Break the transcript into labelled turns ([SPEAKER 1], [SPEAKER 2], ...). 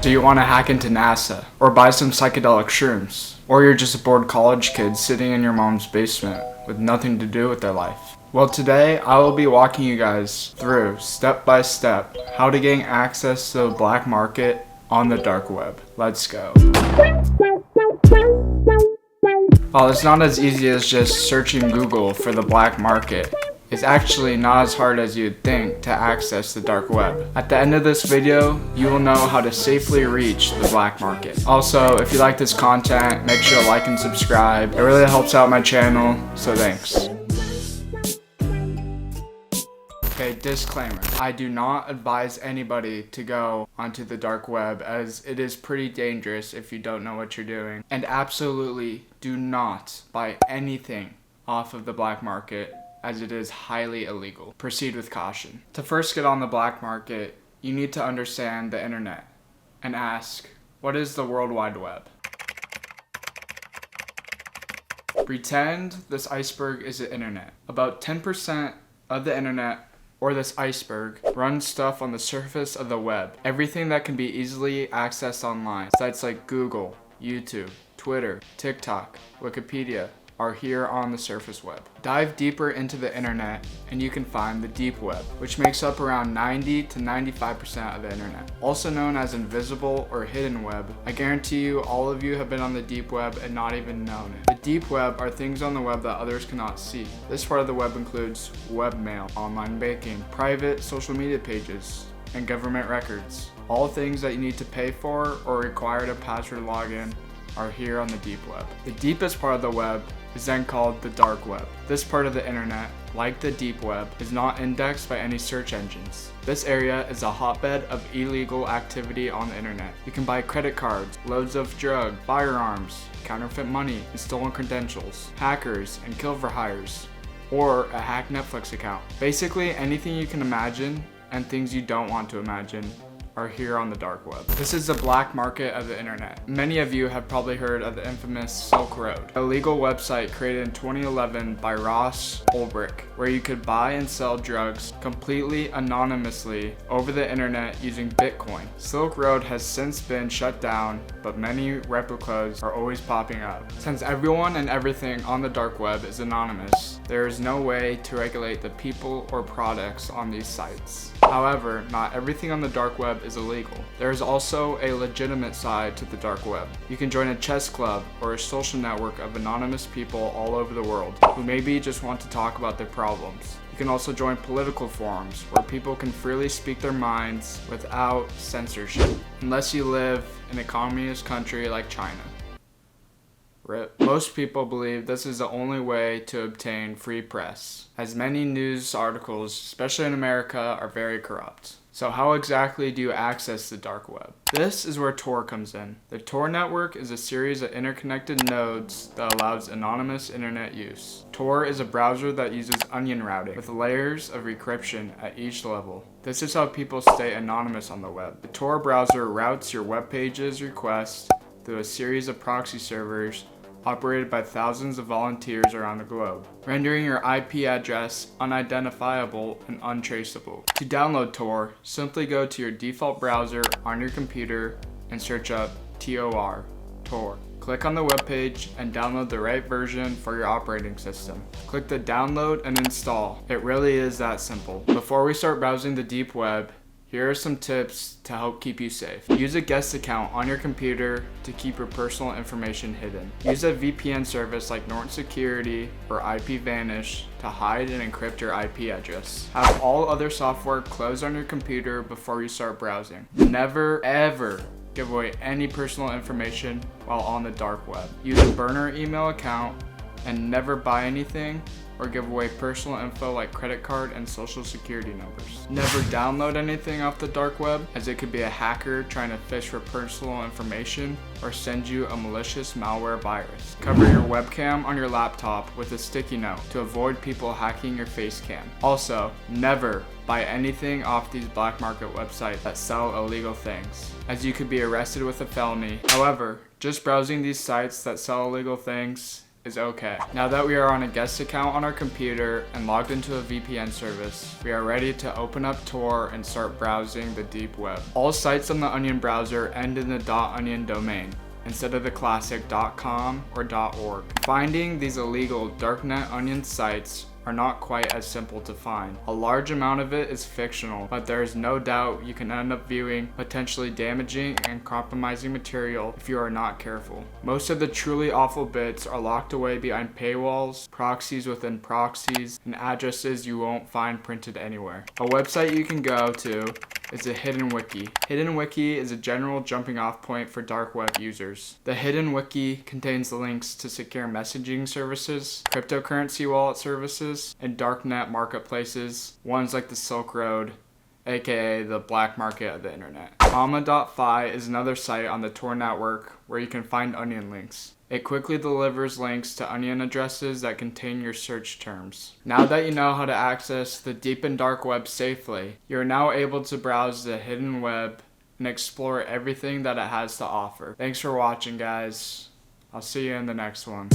[SPEAKER 1] Do you want to hack into NASA? Or buy some psychedelic shrooms? Or you're just a bored college kid sitting in your mom's basement with nothing to do with their life? Well, today I will be walking you guys through, step by step, how to gain access to the black market on the dark web. Let's go. While it's not as easy as just searching Google for the black market, it's actually not as hard as you'd think to access the dark web. At the end of this video, you will know how to safely reach the black market. Also, if you like this content, make sure to like and subscribe. It really helps out my channel, so thanks. Okay, disclaimer. I do not advise anybody to go onto the dark web, as it is pretty dangerous if you don't know what you're doing. And absolutely do not buy anything off of the black market, as it is highly illegal. Proceed with caution. To first get on the black market, you need to understand the internet and ask, what is the World Wide Web? Pretend this iceberg is the internet. About 10% of the internet, or this iceberg, runs stuff on the surface of the web. Everything that can be easily accessed online. Sites like Google, YouTube, Twitter, TikTok, Wikipedia, are here on the surface web. Dive deeper into the internet and you can find the deep web, which makes up around 90 to 95% of the internet. Also known as invisible or hidden web. I guarantee you all of you have been on the deep web and not even known it. The deep web are things on the web that others cannot see. This part of the web includes webmail, online banking, private social media pages, and government records. All things that you need to pay for or require a password login are here on the deep web. The deepest part of the web is then called the dark web. This part of the internet, like the deep web, is not indexed by any search engines. This area is a hotbed of illegal activity on the internet. You can buy credit cards, loads of drugs, firearms, counterfeit money, and stolen credentials, hackers, and kill for hires, or a hacked Netflix account. Basically anything you can imagine and things you don't want to imagine are here on the dark web. This is the black market of the internet. Many of you have probably heard of the infamous Silk Road, a legal website created in 2011 by Ross Ulbricht, where you could buy and sell drugs completely anonymously over the internet using Bitcoin. Silk Road has since been shut down, but many replicas are always popping up. Since everyone and everything on the dark web is anonymous, there is no way to regulate the people or products on these sites. However, not everything on the dark web is illegal. There is also a legitimate side to the dark web. You can join a chess club or a social network of anonymous people all over the world who maybe just want to talk about their problems. You can also join political forums where people can freely speak their minds without censorship, unless you live in a communist country like China. RIP. Most people believe this is the only way to obtain free press, as many news articles, especially in America, are very corrupt. So how exactly do you access the dark web? This is where Tor comes in. The Tor network is a series of interconnected nodes that allows anonymous internet use. Tor is a browser that uses onion routing with layers of encryption at each level. This is how people stay anonymous on the web. The Tor browser routes your web page's requests through a series of proxy servers operated by thousands of volunteers around the globe, rendering your IP address unidentifiable and untraceable. To download Tor, simply go to your default browser on your computer and search up TOR. Click on the web page and download the right version for your operating system. Click the download and install. It really is that simple. Before we start browsing the deep web, here are some tips to help keep you safe. Use a guest account on your computer to keep your personal information hidden. Use a VPN service like Norton Security or IPVanish to hide and encrypt your IP address. Have all other software closed on your computer before you start browsing. Never, ever give away any personal information while on the dark web. Use a burner email account and never buy anything or give away personal info like credit card and social security numbers. Never download anything off the dark web, as it could be a hacker trying to fish for personal information or send you a malicious malware virus. Cover your webcam on your laptop with a sticky note to avoid people hacking your face cam. Also, never buy anything off these black market websites that sell illegal things, as you could be arrested with a felony. However, just browsing these sites that sell illegal things is okay. Now that we are on a guest account on our computer and logged into a VPN service, we are ready to open up Tor and start browsing the deep web. All sites on the Onion browser end in the .onion domain, instead of the classic .com or .org. Finding these illegal darknet onion sites are not quite as simple to find. A large amount of it is fictional, but there is no doubt you can end up viewing potentially damaging and compromising material if you are not careful. Most of the truly awful bits are locked away behind paywalls, proxies within proxies, and addresses you won't find printed anywhere. A website you can go to is a hidden wiki. Hidden wiki is a general jumping off point for dark web users. The hidden wiki contains the links to secure messaging services, cryptocurrency wallet services, and darknet marketplaces, ones like the Silk Road, aka the black market of the internet. Mama.fi is another site on the Tor network where you can find onion links. It quickly delivers links to onion addresses that contain your search terms. Now that you know how to access the deep and dark web safely, you are now able to browse the hidden web and explore everything that it has to offer. Thanks for watching, guys. I'll see you in the next one.